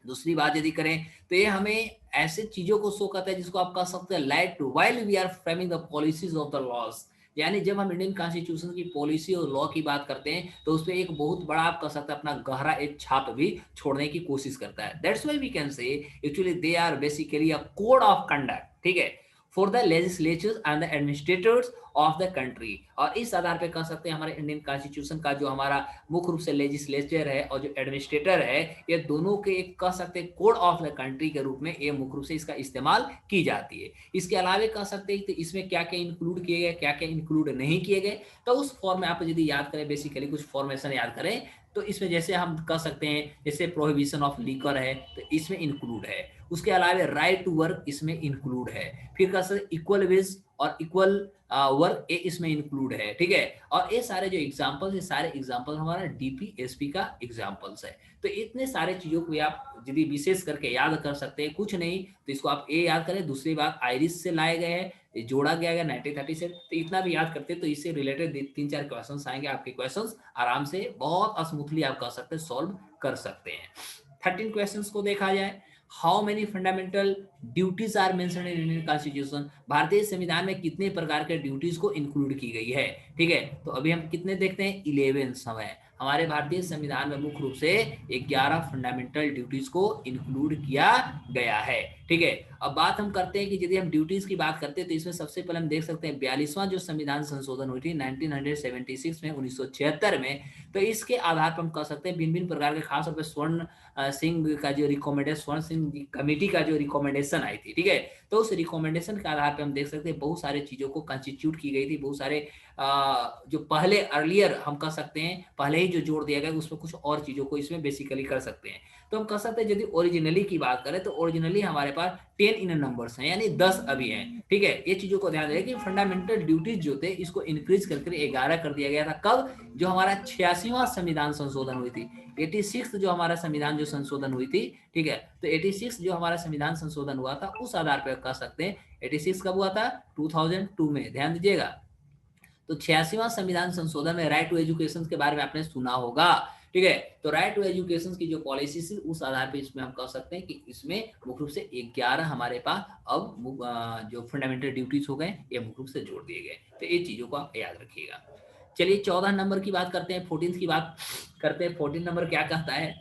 दूसरी बात यदि करें तो ये हमें ऐसे चीजों को शो करता है जिसको आप कह सकते हैं light while we are framing the policies of the laws. यानी जब हम इंडियन कॉन्स्टिट्यूशन की पॉलिसी और लॉ की बात करते हैं तो उसपे एक बहुत बड़ा आप कह सकते हैं अपना गहरा एक छाप भी छोड़ने की कोशिश करता है। That's why we can say actually they are basically a code of conduct, ठीक है, for the legislatures and the administrators of the country. और इस आधार पे कह सकते हैं हमारे इंडियन कॉन्स्टिट्यूशन का जो हमारा मुख्य रूप से लेजिस्लेचर है और जो एडमिनिस्ट्रेटर है, ये दोनों के एक कह सकते हैं कोड ऑफ द कंट्री के रूप में ये मुख्य रूप से इसका इस्तेमाल की जाती है। इसके अलावा कह सकते हैं कि इसमें क्या क्या इंक्लूड किए गए, क्या क्या इंक्लूड नहीं किए गए, तो उस फॉर्म में आप यदि याद करें, बेसिकली कुछ फॉर्मेशन याद करें, तो इसमें जैसे हम कह सकते हैं जैसे प्रोहिबिशन ऑफ लीकर है तो इसमें इंक्लूड है, उसके अलावा राइट टू वर्क इसमें इंक्लूड है, फिर कह सकते इक्वल वेज और इक्वल वर्क इसमें इंक्लूड है, ठीक है। और ये सारे जो एग्जांपल्स, ये सारे एग्जांपल हमारा डीपीएसपी का एग्जांपल्स है। तो इतने सारे चीजों को आप यदि विशेष करके याद कर सकते हैं, कुछ नहीं तो इसको आप ए याद करें। दूसरी बात आयरिश से लाए गए हैं, ये जोड़ा गया है 1930 से। तो इतना भी याद करते तो इससे रिलेटेड 3-4 क्वेश्चंस आएंगे, आपके क्वेश्चंस आराम से बहुत स्मूथली आप कर सकते हैं, सॉल्व कर सकते हैं। 13 क्वेश्चंस को देखा जाए, how many fundamental duties are mentioned in Indian constitution, भारतीय संविधान में कितने प्रकार के ड्यूटीज को इंक्लूड की गई है। ठीक है, तो अभी हम कितने देखते हैं, 11 समय। हमारे भारतीय संविधान में मुख्य रूप से 11 फंडामेंटल ड्यूटीज को इंक्लूड किया गया है। ठीक है, अब बात हम करते हैं कि यदि हम ड्यूटीज की बात करते हैं तो इसमें सबसे पहले हम देख सकते हैं 42वां जो संविधान संशोधन हुई थी 1976 में, 1976 में, तो इसके आधार पर हम कह सकते हैं भिन्न भिन्न प्रकार के, खास तौर पर स्वर्ण सिंह का जो रिकमेंडेशन, स्वर्ण सिंह कमेटी का जो रिकमेंडेशन आई थी, ठीक है, तो उस रिकमेंडेशन के आधार पर हम देख सकते हैं बहुत सारे चीजों को कंस्टिट्यूट की गई थी, बहुत सारे जो पहले अर्लियर हम कह सकते हैं पहले ही जो जोड़ दिया गया उसमें कुछ और चीजों को इसमें बेसिकली कर सकते हैं। तो हम कह सकते हैं यदि ओरिजिनली की बात करें तो ओरिजिनली हमारे पास 10 इन नंबर्स हैं, यानी 10 अभी हैं। ठीक है, ये चीजों को ध्यान रखें कि फंडामेंटल ड्यूटीज जो थे इसको इंक्रीज करके 11 कर दिया गया था। कब, जो हमारा 86वां संविधान संशोधन हुई थी, 86 जो हमारा संविधान जो संशोधन हुई थी, ठीक है, तो 86 जो हमारा संविधान संशोधन हुआ था उस आधार पर कह सकते हैं 86 कब हुआ था, 2002 में, ध्यान दीजिएगा। तो 86वां संविधान संशोधन में राइट टू एजुकेशन के बारे में आपने सुना होगा। ठीक है, तो राइट टू एजुकेशन की जो पॉलिसी थी उस आधार पे इसमें हम कह सकते हैं कि इसमें मुख्य रूप से 11 हमारे पास अब जो फंडामेंटल ड्यूटीज हो गए ये मुख्य रूप से जोड़ दिए गए। तो ये चीजों को आप याद रखिएगा। चलिए 14 नंबर की बात करते हैं, 14 की बात करते हैं। 14 नंबर क्या कहता है,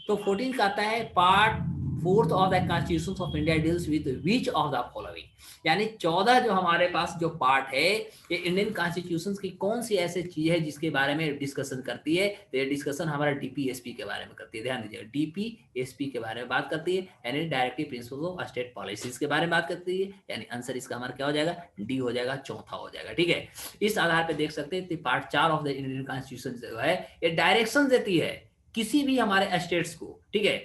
तो 14 कहता है part 4 of the constitution of India deals with which of the following, यानी 14 जो हमारे पास जो पार्ट है ये इंडियन कॉन्स्टिट्यूशन की कौन सी ऐसी चीज है जिसके बारे में डिस्कशन करती है। तो ये डिस्कशन हमारा डीपीएसपी के बारे में करती है, ध्यान दीजिए, डीपीएसपी के बारे में बात करती है, यानी directive principle of state policies के बारे में बात करती है, यानी आंसर इसका हमारा क्या हो जाएगा, डी हो जाएगा, चौथा हो जाएगा। ठीक है, इस आधार पर देख सकते हैं part 4 of the Indian constitution जो है ये डायरेक्शन देती है किसी भी हमारे स्टेट्स को, ठीक है,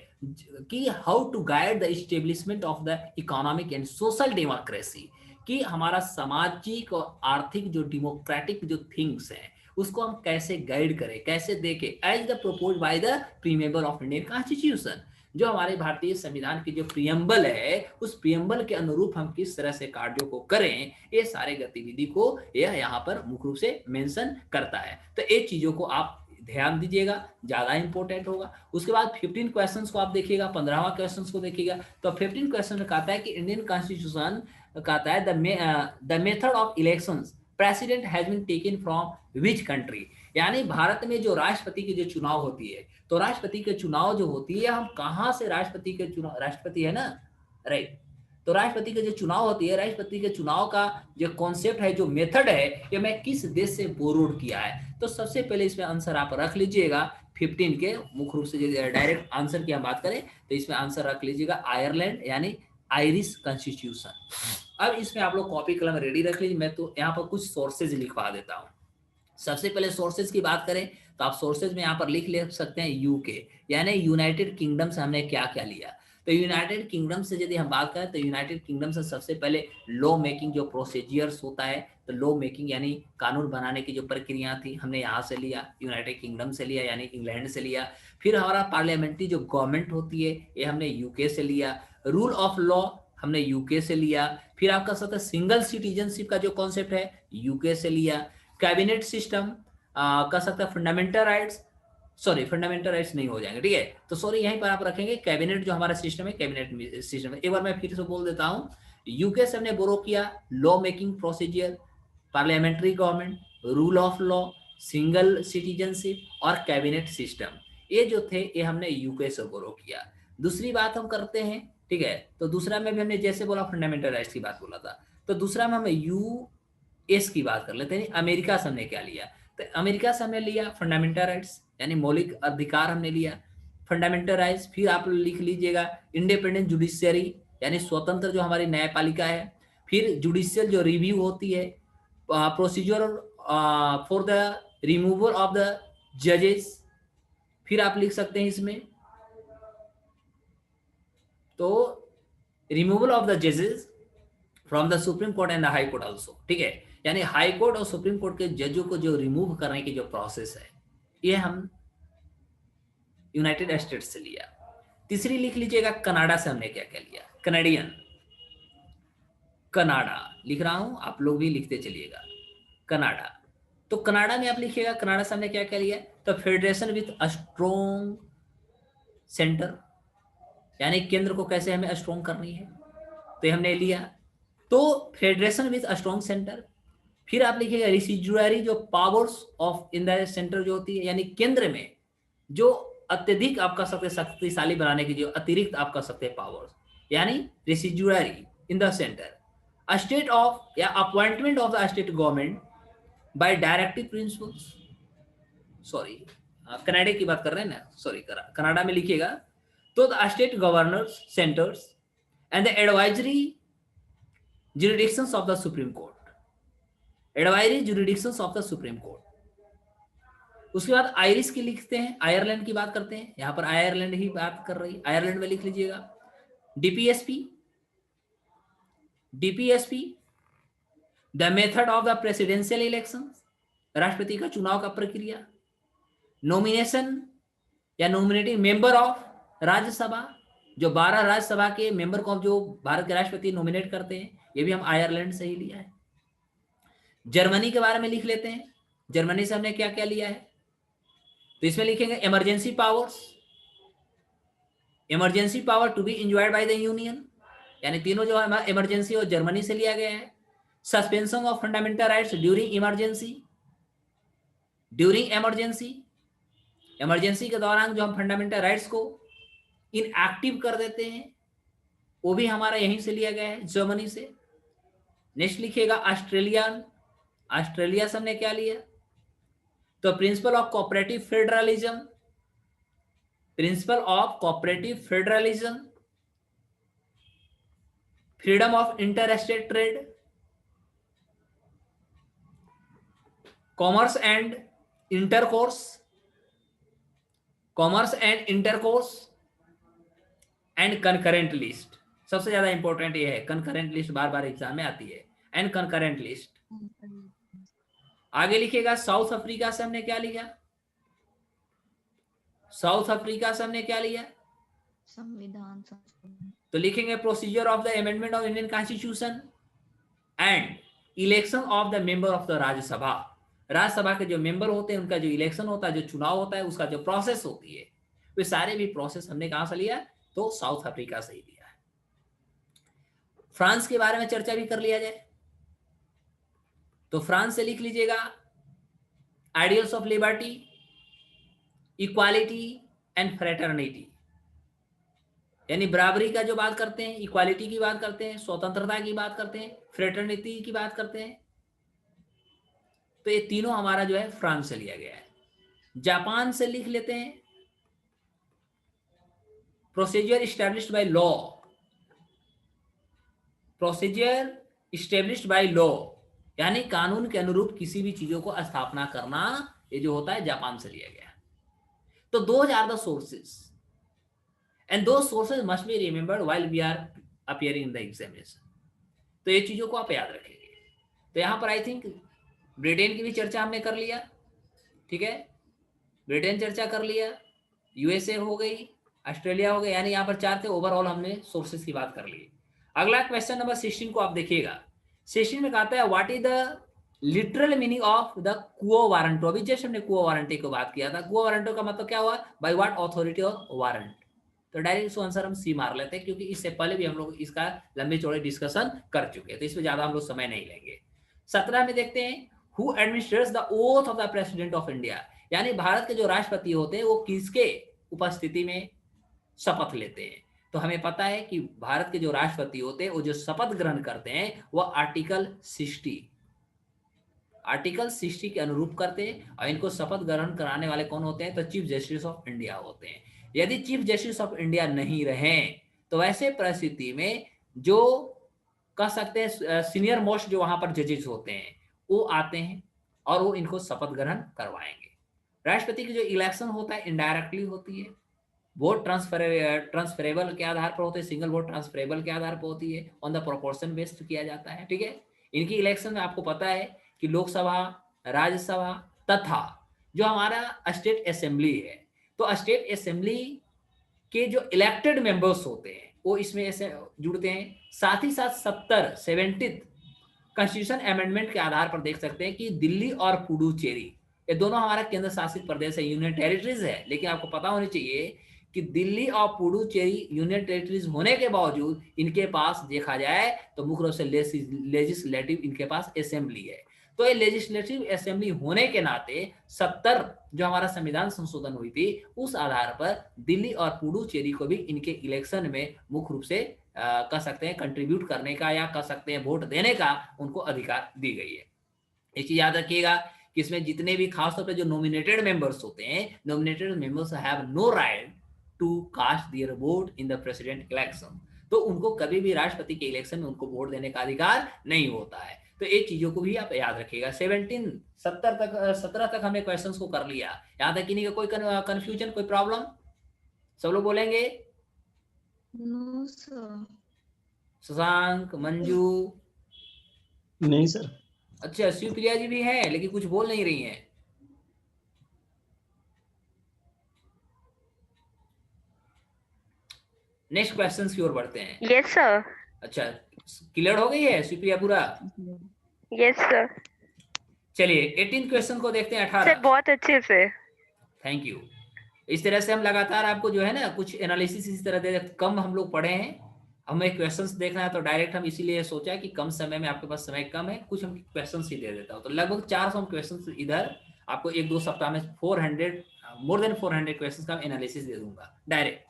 कि how to guide the establishment of the economic and social democracy, कि हमारा सामाजिक और आर्थिक जो डेमोक्रेटिक जो थिंग्स हैं उसको हम कैसे गाइड करें, कैसे देखें, as the propose by the preamble of Indian constitution, जो हमारे भारतीय संविधान की जो प्रियम्बल है उस प्रियम्बल के अनुरूप हम किस तरह से कार्यों को करें, ये सारे गतिविधि को यह यहाँ पर मुख्य रूप से मेंशन करता है। तो ये चीजों को आप ध्यान दीजिएगा, ज्यादा इंपॉर्टेंट होगा। उसके बाद 15 क्वेश्चंस को आप देखिएगा, 15वां क्वेश्चंस को देखिएगा। तो 15 क्वेश्चन में कहता है कि इंडियन कॉन्स्टिट्यूशन कहता है the method of elections president has been taken from which country, यानी भारत में जो राष्ट्रपति की जो चुनाव होती है, तो राष्ट्रपति के चुनाव जो होती है हम कहाँ से राष्ट्रपति के चुनाव, राष्ट्रपति है ना, राइट, तो राष्ट्रपति के जो चुनाव होती है, राष्ट्रपति के चुनाव का जो कॉन्सेप्ट है, जो मेथड है, ये मैं किस देश से बोरोड किया है। तो सबसे पहले इसमें आंसर आप रख लीजिएगा 15 के, मुख्य रूप से डायरेक्ट आंसर की हम बात करें तो इसमें आंसर रख लीजिएगा आयरलैंड, यानी आयरिश कॉन्स्टिट्यूशन। अब इसमें आप लोग कॉपी कलम रेडी रख लीजिए, मैं तो यहाँ पर कुछ सोर्सेज लिखवा देता हूँ। सबसे पहले सोर्सेज की बात करें तो आप सोर्सेज में यहाँ पर लिख सकते हैं यूके, यानी यूनाइटेड किंगडम से हमने क्या क्या लिया। तो यूनाइटेड किंगडम से यदि हम बात करें तो यूनाइटेड किंगडम से सबसे पहले लॉ मेकिंग जो प्रोसीजियर्स होता है, तो लॉ मेकिंग यानी कानून बनाने की जो प्रक्रिया थी हमने यहाँ से लिया, यूनाइटेड किंगडम से लिया, यानी इंग्लैंड से लिया। फिर हमारा पार्लियामेंट्री जो गवर्नमेंट होती है ये हमने यूके से लिया। रूल ऑफ लॉ हमने यूके से लिया। फिर आपका सकता है सिंगल सिटीजनशिप का जो कॉन्सेप्ट है यूके से लिया। कैबिनेट सिस्टम का सकता है fundamental rights, sorry fundamental rights नहीं हो जाएंगे, ठीक है, तो सॉरी यहीं पर आप रखेंगे कैबिनेट जो हमारा सिस्टम है, कैबिनेट सिस्टम है। एक बार मैं फिर से बोल देता हूँ, यूके से हमने बोरो किया law making procedure, parliamentary government, rule of law, single citizenship और कैबिनेट सिस्टम, ये जो थे ये हमने यूके से बोरो किया। दूसरी बात हम करते हैं, ठीक है, तो दूसरा में भी हमने जैसे बोला फंडामेंटल राइट्स की बात बोला था, तो दूसरा में हम यूएस की बात कर लेते हैं, अमेरिका से हमने क्या लिया, तो अमेरिका से हमने लिया फंडामेंटल राइट्स यानी मौलिक अधिकार हमने लिया, फंडामेंटल राइट्स। फिर आप लिख लीजिएगा इंडिपेंडेंट जुडिशियरी यानी स्वतंत्र जो हमारी न्यायपालिका है। फिर जुडिशियल जो रिव्यू होती है, procedure for the removal of the जजेस। फिर आप लिख सकते हैं इसमें तो रिमूवल ऑफ द जजेस from the Supreme court and the high court also, ठीक है, यानी हाई कोर्ट और सुप्रीम कोर्ट के जजों को जो रिमूव करने की जो प्रोसेस है ये हम यूनाइटेड स्टेट्स से लिया। तीसरी लिख लीजिएगा कनाडा से हमने क्या क्या लिया, कनाडियन। कनाडा लिख रहा हूं, आप लोग भी लिखते चलिएगा, कनाडा। तो कनाडा में आप लिखिएगा, कनाडा से हमने क्या क्या लिया, तो federation with a strong centre, यानी केंद्र को कैसे हमें स्ट्रोंग करनी है, तो ये हमने लिया। तो federation with a strong centre, फिर आप लिखिएगा रेसिडुअरी जो powers of in the centre जो होती है, यानी केंद्र में जो अत्यधिक आप कह सकते हैं शक्तिशाली बनाने की जो अतिरिक्त आप कह सकते हैं पावर्स, यानी residuary in the centre. A state of या appointment of the state government by directive principles, sorry Canada की बात कर रहे हैं ना, सॉरी कनाडा में लिखिएगा। तो the state governors centres and the advisory jurisdictions of the Supreme Court, advisory jurisdictions of the Supreme Court। उसके बाद आयरिश की लिखते हैं, आयरलैंड की बात करते हैं, यहाँ पर आयरलैंड ही बात कर रही है, आयरलैंड में लिख लीजिएगा DPSP, DPSP the method of the presidential election, राष्ट्रपति का चुनाव का प्रक्रिया। नॉमिनेशन या नॉमिनेटिंग मेंबर ऑफ राज्यसभा, जो 12 राज्यसभा के मेंबर को जो भारत के राष्ट्रपति नॉमिनेट करते हैं, ये भी हम आयरलैंड से ही लिया है। जर्मनी के बारे में लिख लेते हैं, जर्मनी से हमने क्या क्या लिया है, तो इसमें लिखेंगे emergency powers, emergency power to be enjoyed by the union, यानी तीनों जो है इमरजेंसी और जर्मनी से लिया गया है। Suspension of fundamental rights during emergency, during emergency, emergency के दौरान जो हम फंडामेंटल राइट्स को इनएक्टिव कर देते हैं, वो भी हमारा यहीं से लिया गया है, जर्मनी से। नेक्स्ट लिखिएगा ऑस्ट्रेलिया, ऑस्ट्रेलिया से हमने क्या लिया, तो principle of cooperative federalism, principle of cooperative federalism, freedom of inter state trade, commerce and intercourse, commerce and intercourse and concurrent list. सबसे ज्यादा इंपॉर्टेंट ये है, कंकरेंट लिस्ट बार बार एग्जाम में आती है, एंड कंकरेंट लिस्ट। आगे लिखिएगा साउथ अफ्रीका से हमने क्या लिया, साउथ अफ्रीका से हमने क्या लिया, संविधान तो लिखेंगे procedure of the amendment of Indian constitution and election of the member of the Rajya Sabha, Rajya Sabha के जो मेंबर होते हैं उनका जो इलेक्शन होता है, जो चुनाव होता है, उसका जो प्रोसेस होती है, वे सारे भी प्रोसेस हमने कहां से लिया, तो साउथ अफ्रीका से ही लिया है। फ्रांस के बारे में चर्चा भी कर लिया जाए, तो फ्रांस से लिख लीजिएगा ideals of liberty, equality and fraternity, यानी बराबरी का जो बात करते हैं, इक्वालिटी की बात करते हैं, स्वतंत्रता की बात करते हैं, फ्रेटर्निटी की बात करते हैं, तो ये तीनों हमारा जो है फ्रांस से लिया गया है। जापान से लिख लेते हैं procedure established by law, procedure established by law, यानी कानून के अनुरूप किसी भी चीजों को स्थापना करना, ये जो होता है जापान से लिया गया। तो those are the sources and those sources must be remembered while we are appearing in the examination. तो ये चीजों को आप याद रखेंगे। तो यहाँ पर आई थिंक ब्रिटेन की भी चर्चा हमने कर लिया, ठीक है, ब्रिटेन चर्चा कर लिया, यूएसए हो गई, ऑस्ट्रेलिया हो गया, यानी यहाँ पर 4 थे, ओवरऑल हमने सोर्सेज की बात कर ली। अगला क्वेश्चन नंबर 16 को आप देखिएगा, 16 में कहता है what is the literal meaning of the quo warranto. अभी जस्ट हमने क्वो वारंटी को बात किया था, क्वो वारंटो का मतलब क्या हुआ, by what authority of warrant. तो डायरेक्ट इसको आंसर हम सी मार लेते हैं, क्योंकि इससे पहले भी हम लोग इसका लंबे चौड़े डिस्कशन कर चुके हैं, तो इसमें ज्यादा हम लोग समय नहीं लेंगे। 17 में देखते हैं who administrates the oath of the president of India, यानी भारत के जो राष्ट्रपति होते हैं वो किसके उपस्थिति में शपथ लेते हैं। तो हमें पता है कि भारत के जो राष्ट्रपति होते हैं वो जो शपथ ग्रहण करते हैं वो आर्टिकल 60 के अनुरूप करते हैं, और इनको शपथ ग्रहण कराने वाले कौन होते हैं, तो चीफ जस्टिस ऑफ इंडिया होते हैं। यदि चीफ जस्टिस ऑफ इंडिया नहीं रहे तो वैसे परिस्थिति में जो कह सकते हैं सीनियर मोस्ट जो वहां पर जजेस होते हैं वो आते हैं और वो इनको शपथ ग्रहण करवाएंगे। राष्ट्रपति की जो इलेक्शन होता है इनडायरेक्टली होती है, वोट ट्रांसफरेबल के आधार पर होते हैं, सिंगल वोट ट्रांसफरेबल के आधार पर होती है, ऑन द प्रोपोर्शन बेस्ड किया जाता है, ठीक है। इनकी इलेक्शन में आपको पता है कि लोकसभा, राज्यसभा तथा जो हमारा स्टेट असेंबली है, तो स्टेट असेंबली के जो इलेक्टेड मेंबर्स होते हैं वो इसमें ऐसे जुड़ते हैं। साथ ही साथ 70 कॉन्स्टिट्यूशन अमेंडमेंट के आधार पर देख सकते हैं कि दिल्ली और पुडुचेरी ये दोनों हमारा केंद्र शासित प्रदेश है, यूनियन टेरिटरीज है, लेकिन आपको पता होनी चाहिए कि दिल्ली और पुडुचेरी यूनियन टेरिटरीज होने के बावजूद इनके पास देखा जाए तो मुख्य रूप से लेजिस्लेटिव इनके पास असेंबली है। तो ये लेजिस्लेटिव असेंबली होने के नाते 70 जो हमारा संविधान संशोधन हुई थी उस आधार पर दिल्ली और पुडुचेरी को भी इनके इलेक्शन में मुख्य रूप से कह सकते हैं कंट्रीब्यूट करने का या कह सकते हैं वोट देने का उनको अधिकार दी गई है। एक चीज याद रखिएगा कि इसमें जितने भी खासतौर पर जो नॉमिनेटेड मेंबर्स होते हैं, nominated members have no right to cast their vote in the president election. तो उनको कभी भी राष्ट्रपति के इलेक्शन में उनको वोट देने का अधिकार नहीं होता है। तो ये चीजों को भी आप याद रखिएगा। 17 तक हमने क्वेश्चंस को कर लिया। याद है कि नहीं? कोई कंफ्यूजन, कोई प्रॉब्लम? सब लोग बोलेंगे? No sir. शशांक, मंजू? नहीं सर। अच्छा, शिवप्रिया जी भी हैं लेकिन कुछ बोल नहीं रही हैं। नेक्स्ट क्वेश्चन की ओर बढ़ते हैं। Yes sir. अच्छा, क्लियर हो गई है शिवप्रिया पूरा? Yes sir. चलिए 18 क्वेश्चन को देखते हैं। 18 सर बहुत अच्छे से। Thank you. इस तरह से हम लगातार आपको जो है ना कुछ एनालिसिस इस तरह दे, कम हम लोग पढ़े हैं, हमें क्वेश्चंस देखना है तो डायरेक्ट हम इसीलिए सोचा कि कम समय में आपके पास समय कम है, कुछ हम क्वेश्चंस ही दे देता हूँ। तो लगभग 400 क्वेश्चंस इधर आपको 1-2 सप्ताह में 400 मोर देन 400 क्वेश्चंस का एनालिसिस दे दूंगा। Direct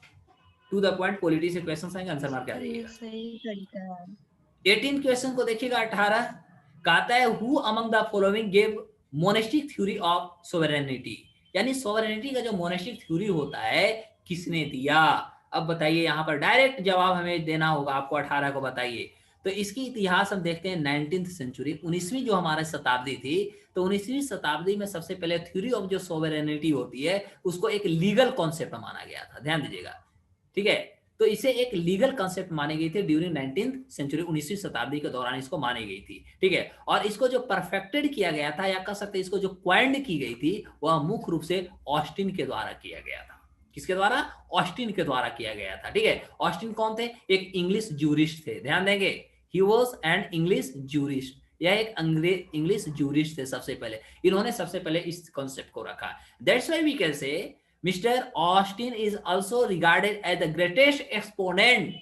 to the point quality से क्वेश्चंस आएंगे, आंसर मार के आ जाइएगा। सही तरीका है। 18 क्वेश्चन को देखिएगा। 18 कहता है who among the following give monastic theory of sovereignty, यानी सोवरेनिटी का जो मोनेस्टिक थ्योरी होता है किसने दिया। अब बताइए, यहाँ पर डायरेक्ट जवाब हमें देना होगा आपको। 18 को बताइए। तो इसकी इतिहास हम देखते हैं 19th सेंचुरी, 19वीं जो हमारे शताब्दी थी, तो 19वीं शताब्दी में सबसे पहले थ्योरी ऑफ जो सोवरेनिटी होती है उसको एक लीगल कॉन्सेप्ट माना गया था। ध्यान दीजिएगा, ठीक है। तो इसे एक लीगल कॉन्सेप्ट मानी गई थी ड्यूरिंग 19th सेंचुरी, 19वीं शताब्दी के दौरान इसको मानी गई थी, ठीक है। और इसको जो परफेक्टेड किया गया था या कह सकते हैं इसको जो क्वाइंड की गई थी वह मुख्य रूप से ऑस्टिन के द्वारा किया गया था। किसके द्वारा? ऑस्टिन के द्वारा किया गया था, ठीक है। ऑस्टिन कौन थे? एक इंग्लिश ज्यूरिस्ट थे। ध्यान देंगे, he was an English jurist, यह एक अंग्रेज इंग्लिश ज्यूरिस्ट थे। सबसे पहले इन्होंने सबसे पहले इस कॉन्सेप्ट को रखा। That's why we can say Mr. Austin is also regarded as the greatest exponent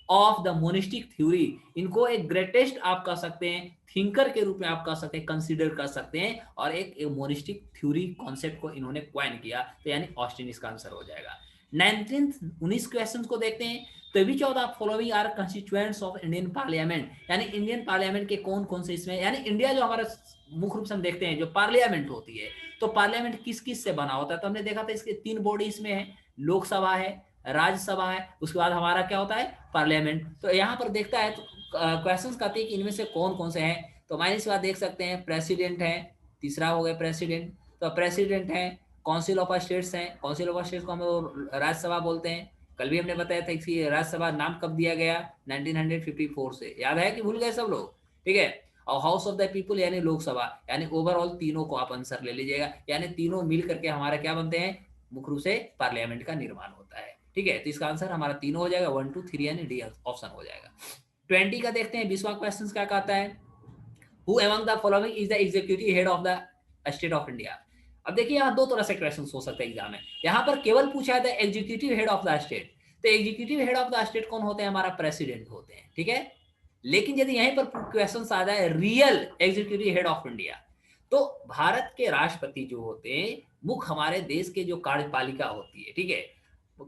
of the monistic theory। इनको एक ग्रेटेस्ट आप कह सकते हैं, थिंकर के रूप में आप कह सकते हैं, कंसीडर कर सकते हैं, और एक मोनिस्टिक थ्योरी कॉन्सेप्ट को इन्होंने क्वाइन किया। तो यानी ऑस्टिन इसका आंसर हो जाएगा। 19 क्वेश्चन को देखते हैं। तो which of the following are constituents of Indian parliament, यानी इंडियन पार्लियामेंट के कौन कौन से इसमें, यानी इंडिया जो हमारा मुख्य रूप से हम देखते हैं जो पार्लियामेंट होती है, तो पार्लियामेंट किस किस से बना होता है। तो हमने देखा था इसके 3 बॉडी इसमें है, लोकसभा है, राज्यसभा है, उसके बाद हमारा क्या होता है? पार्लियामेंट। तो यहाँ पर देखता है तो क्वेश्चंस कहते हैं कि इनमें से कौन कौन से हैं। तो माइनस बात देख सकते हैं, प्रेसिडेंट है, तीसरा हो गया प्रेसिडेंट। तो प्रेसिडेंट है, काउंसिल ऑफ स्टेट्स है, काउंसिल ऑफ स्टेट्स को हम राज्यसभा बोलते हैं। कल भी हमने बताया था इसकी राज्यसभा नाम कब दिया गया? 1954 से। याद है कि भूल गए सब लोग? ठीक है। और हाउस ऑफ द पीपल यानी लोकसभा, यानी ओवरऑल तीनों को आप आंसर ले लीजिएगा, यानी तीनों मिल करके हमारा क्या बनते हैं? मुख्य रूप से पार्लियामेंट का निर्माण होता है, ठीक है। तो इसका आंसर हमारा तीनों हो जाएगा, 1 2 3 यानी डी ऑप्शन हो जाएगा। 20 का देखते हैं। 20वां क्वेश्चन क्या कहता है? Who among the following is the executive head of the state of India. अब देखिए यहाँ 2 तरह से क्वेश्चन हो सकते हैं एग्जाम में। यहाँ पर केवल पूछा है the executive head of the state. तो executive head of the state कौन होते हैं? हमारा प्रेसिडेंट होते हैं, ठीक है। लेकिन यदि यहीं पर क्वेश्चन आ जाए real executive head of India, तो भारत के राष्ट्रपति जो होते हैं मुख्य हमारे देश के जो कार्यपालिका होती है, ठीक है।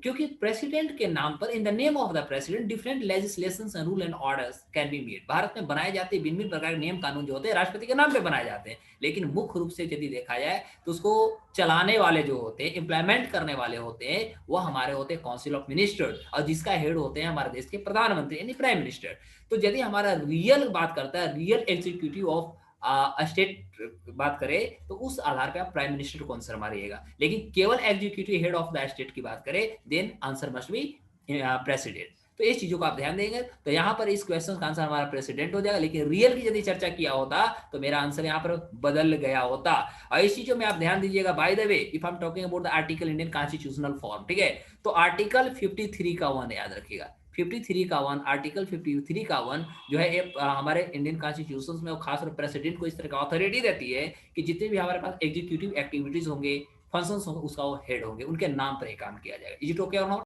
क्योंकि प्रेसिडेंट के नाम पर, in the name of the president, different legislations and rule and orders can be made. Bharat में बनाए जाते भिन्न प्रकार के नियम कानून जो होते हैं राष्ट्रपति के नाम पे बनाए जाते हैं, लेकिन मुख्य रूप से यदि देखा जाए तो उसको चलाने वाले जो होते हैं, इंप्लीमेंट करने वाले होते हैं, वो हमारे होते हैं काउंसिल ऑफ मिनिस्टर, और जिसका हेड होते हैं हमारे देश के प्रधानमंत्री यानी प्राइम मिनिस्टर। तो यदि हमारा रियल बात करता है, रियल एग्जीक्यूटिव ऑफ स्टेट बात करें, तो उस आधार पे आप प्राइम मिनिस्टर को आंसर मारिएगा। लेकिन केवल executive head of the state की बात करें, then answer must be president. तो इस चीजों को आप ध्यान देंगे। तो यहाँ पर इस क्वेश्चन का आंसर हमारा प्रेसिडेंट हो जाएगा, लेकिन रियल की यदि चर्चा किया होता तो मेरा आंसर यहाँ पर बदल गया होता। और इस चीजों में आप ध्यान दीजिएगा। By the way, if I am talking about the article Indian constitutional form, ठीक है, तो आर्टिकल 53 का 1 याद रखिएगा। 53 का 1 आर्टिकल 53 का 1 जो है हमारे इंडियन कॉन्स्टिट्यूशन में वो खास तौर प्रेसिडेंट को इस तरह का अथॉरिटी देती है कि जितने भी हमारे पास एग्जीक्यूटिव एक्टिविटीज होंगे, फंक्शंस होंगे, उसका वो हेड होंगे, उनके नाम पर ही काम किया जाएगा। इज इट ओके और नॉट?